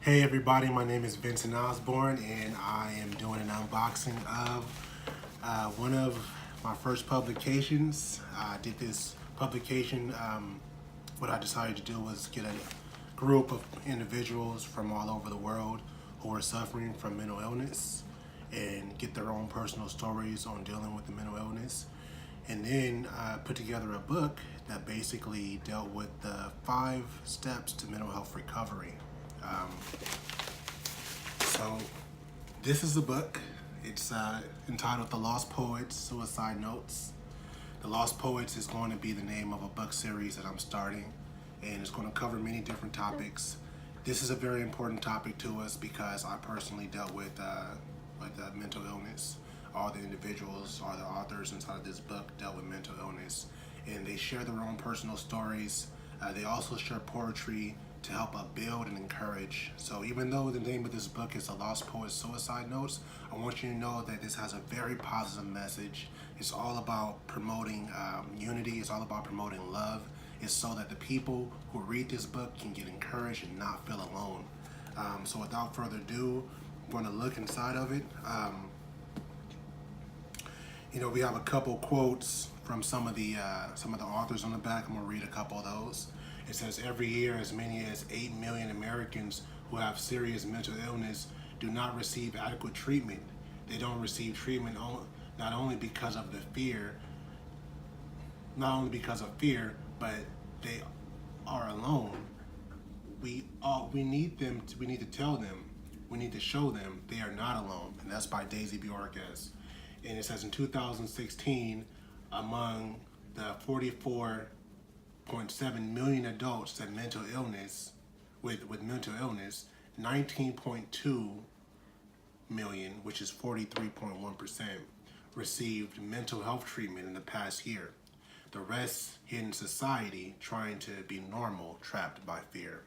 Hey everybody, my name is Vincent Osborne and I am doing an unboxing of one of my first publications. I did this publication, what I decided to do was get a group of individuals from all over the world who are suffering from mental illness and get their own personal stories on dealing with the mental illness. And then I put together a book that basically dealt with the 5 steps to mental health recovery. Um, so this is the book. It's entitled The Lost Poets Suicide Notes. The Lost Poets is going to be the name of a book series that I'm starting, and it's going to cover many different topics. This is a very important topic to us because I personally dealt with mental illness. All the individuals or the authors inside of this book dealt with mental illness, and they share their own personal stories. They also share poetry to help build and encourage. So even though the name of this book is The Lost Poets Suicide Notes, I want you to know that this has a very positive message. It's all about promoting unity. It's all about promoting love. It's so that the people who read this book can get encouraged and not feel alone. So without further ado, I'm going to look inside of it. We have a couple quotes from some of the authors on the back. I'm gonna read a couple of those. It says, every year as many as 8 million Americans who have serious mental illness do not receive adequate treatment. They don't receive treatment not only because of fear, but they are alone. We need them. We need to tell them. We need to show them they are not alone. And that's by Daisy Bjorkes. And it says in 2016, among the 44.7 million adults that mental illness with mental illness, 19.2 million, which is 43.1%, received mental health treatment in the past year. The rest hid in society, trying to be normal, trapped by fear.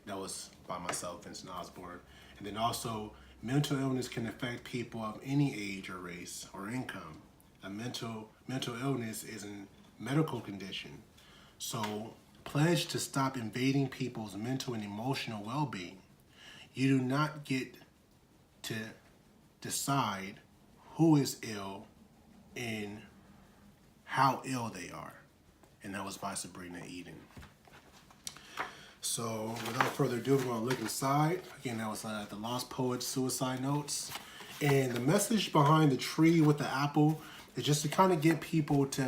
That was by myself, Vincent Osborne. And then also, mental illness can affect people of any age or race or income. A mental illness is a medical condition. So pledge to stop invading people's mental and emotional well-being. You do not get to decide who is ill and how ill they are. And that was by Sabrina Eden. So without further ado, we're going to look inside. Again, that was The Lost Poets Suicide Notes. And the message behind the tree with the apple is just to kind of get people to,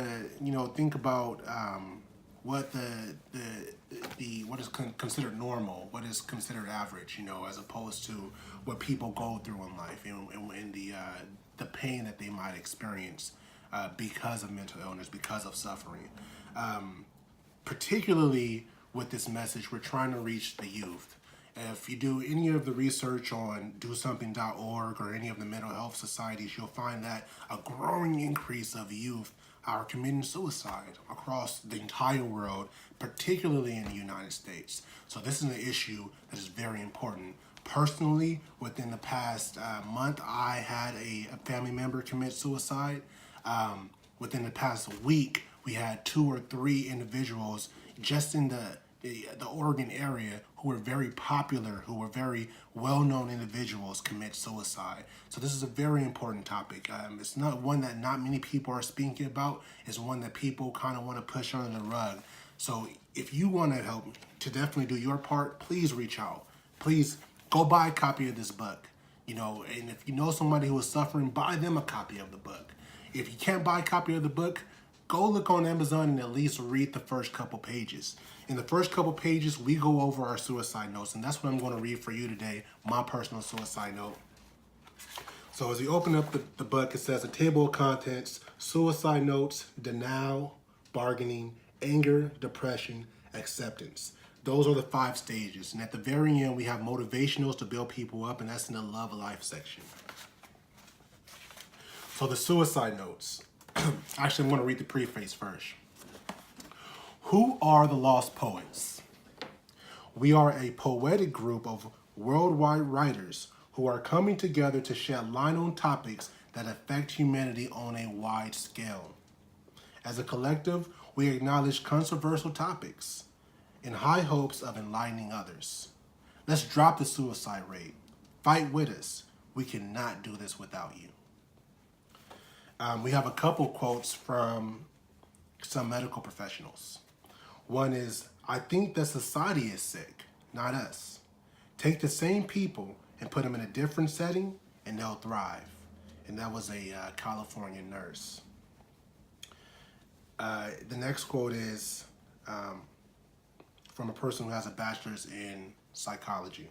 think about what what is considered normal, what is considered average, as opposed to what people go through in life and the pain that they might experience because of mental illness, because of suffering. Particularly with this message, we're trying to reach the youth. If you do any of the research on DoSomething.org or any of the mental health societies, you'll find that a growing increase of youth are committing suicide across the entire world, particularly in the United States. So this is an issue that is very important. Personally, within the past month, I had a family member commit suicide. Within the past week, we had 2 or 3 individuals just in the Oregon area who were very popular, who were very well-known individuals commit suicide. So this is a very important topic. It's not one that not many people are speaking about. It's one that people kind of want to push under the rug. So if you want to help to definitely do your part, please reach out. Please go buy a copy of this book. And if you know somebody who is suffering, buy them a copy of the book. If you can't buy a copy of the book, go look on Amazon and at least read the first couple pages. In the first couple pages, we go over our suicide notes, and that's what I'm going to read for you today, my personal suicide note. So as you open up the book, it says a table of contents, suicide notes, denial, bargaining, anger, depression, acceptance. Those are the 5 stages. And at the very end, we have motivationals to build people up, and that's in the love life section. So the suicide notes. Actually, I'm going to read the preface first. Who are the Lost Poets? We are a poetic group of worldwide writers who are coming together to shed light on topics that affect humanity on a wide scale. As a collective, we acknowledge controversial topics in high hopes of enlightening others. Let's drop the suicide rate. Fight with us. We cannot do this without you. We have a couple quotes from some medical professionals. One is, I think that society is sick, not us. Take the same people and put them in a different setting and they'll thrive. And that was a California nurse. The next quote is from a person who has a bachelor's in psychology.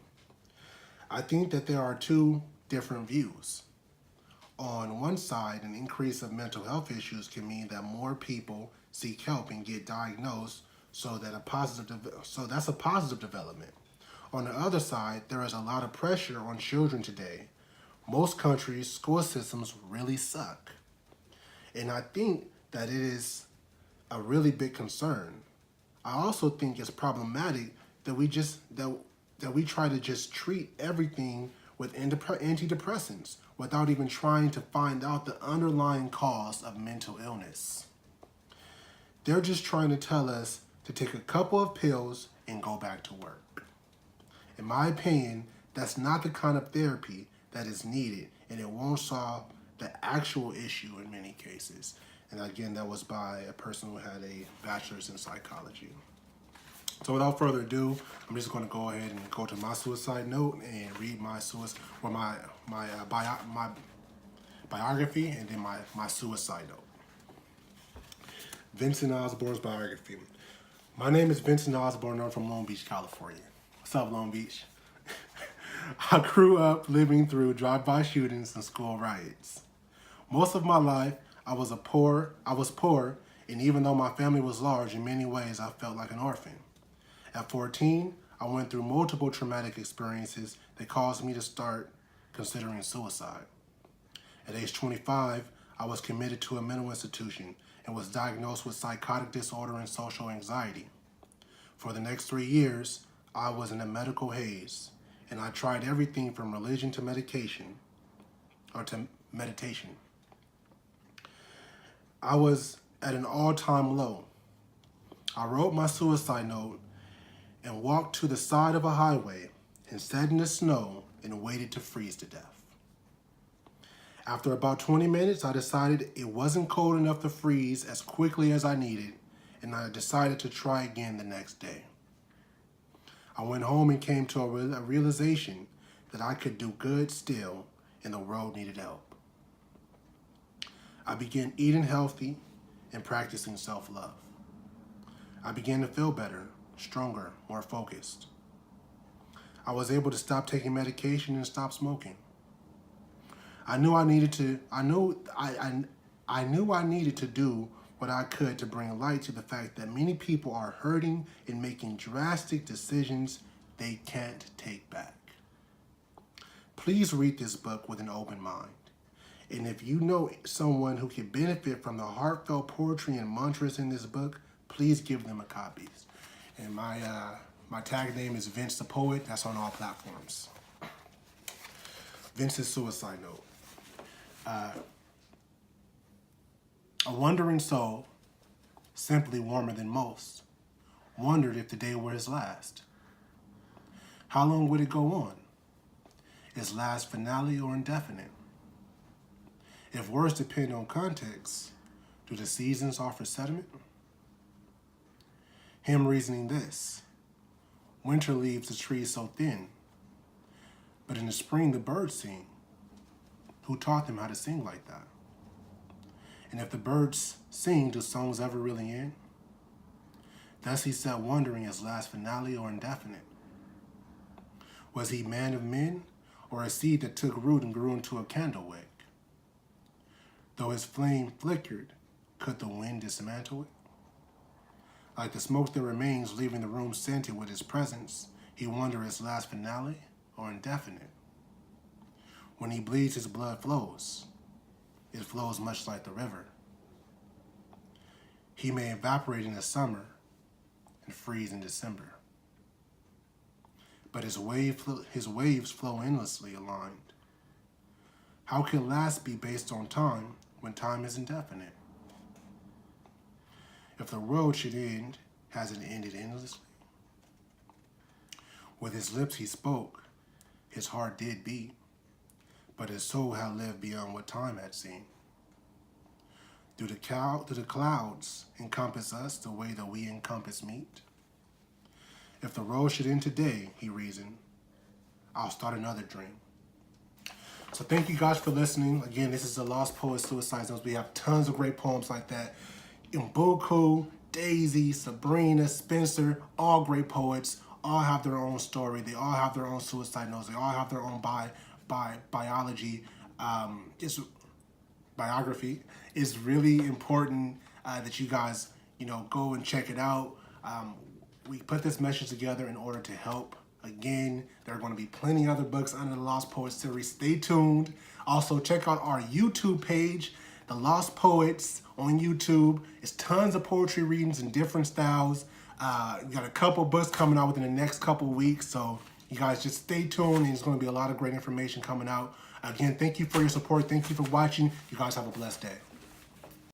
I think that there are two different views. On one side, an increase of mental health issues can mean that more people seek help and get diagnosed, so that's a positive development. On the other side, there is a lot of pressure on children today. Most countries' school systems really suck. And I think that it is a really big concern. I also think it's problematic that we try to just treat everything with antidepressants without even trying to find out the underlying cause of mental illness. They're just trying to tell us to take a couple of pills and go back to work. In my opinion, that's not the kind of therapy that is needed, and it won't solve the actual issue in many cases. And again, that was by a person who had a bachelor's in psychology. So without further ado, I'm just going to go ahead and go to my suicide note and read my biography and then my suicide note. Vincent Osborne's biography. My name is Vincent Osborne. I'm from Long Beach, California. What's up, Long Beach? I grew up living through drive-by shootings and school riots. Most of my life, I was poor, and even though my family was large, in many ways, I felt like an orphan. At 14, I went through multiple traumatic experiences that caused me to start considering suicide. At age 25, I was committed to a mental institution and was diagnosed with psychotic disorder and social anxiety. For the next 3 years, I was in a medical haze, and I tried everything from religion to meditation. I was at an all-time low. I wrote my suicide note and walked to the side of a highway and sat in the snow and waited to freeze to death. After about 20 minutes, I decided it wasn't cold enough to freeze as quickly as I needed, and I decided to try again the next day. I went home and came to a realization that I could do good still and the world needed help. I began eating healthy and practicing self-love. I began to feel better, stronger, more focused. I was able to stop taking medication and stop smoking. I knew I needed to do what I could to bring light to the fact that many people are hurting and making drastic decisions they can't take back. Please read this book with an open mind. And if you know someone who can benefit from the heartfelt poetry and mantras in this book, please give them a copy. And my tag name is Vince the Poet. That's on all platforms. Vince's suicide note. A wandering soul, simply warmer than most, wondered if the day were his last. How long would it go on? Is last finale or indefinite? If words depend on context, do the seasons offer sediment? Him reasoning this: winter leaves the trees so thin, but in the spring the birds sing. Who taught them how to sing like that? And if the birds sing, do songs ever really end? Thus he sat wondering, is last finale or indefinite? Was he man of men, or a seed that took root and grew into a candle wick? Though his flame flickered, could the wind dismantle it? Like the smoke that remains, leaving the room scented with his presence, he wondered, is last finale or indefinite? When he bleeds, his blood flows. It flows much like the river. He may evaporate in the summer and freeze in December. But his waves flow endlessly aligned. How can last be based on time when time is indefinite? If the world should end, has it ended endlessly? With his lips he spoke, his heart did beat, but his soul had lived beyond what time had seen. Do the clouds encompass us the way that we encompass meat? If the road should end today, he reasoned, I'll start another dream. So thank you guys for listening. Again, this is the Lost Poets Suicide Notes. We have tons of great poems like that. Mbuku, Daisy, Sabrina, Spencer, all great poets, all have their own story. They all have their own suicide notes. They all have their own biography. It's really important that you guys, go and check it out. We put this message together in order to help. Again, there are going to be plenty of other books under the Lost Poets series. Stay tuned. Also, check out our YouTube page, The Lost Poets on YouTube. It's tons of poetry readings in different styles. We got a couple books coming out within the next couple weeks, so you guys just stay tuned, and there's going to be a lot of great information coming out. Again, thank you for your support. Thank you for watching. You guys have a blessed day.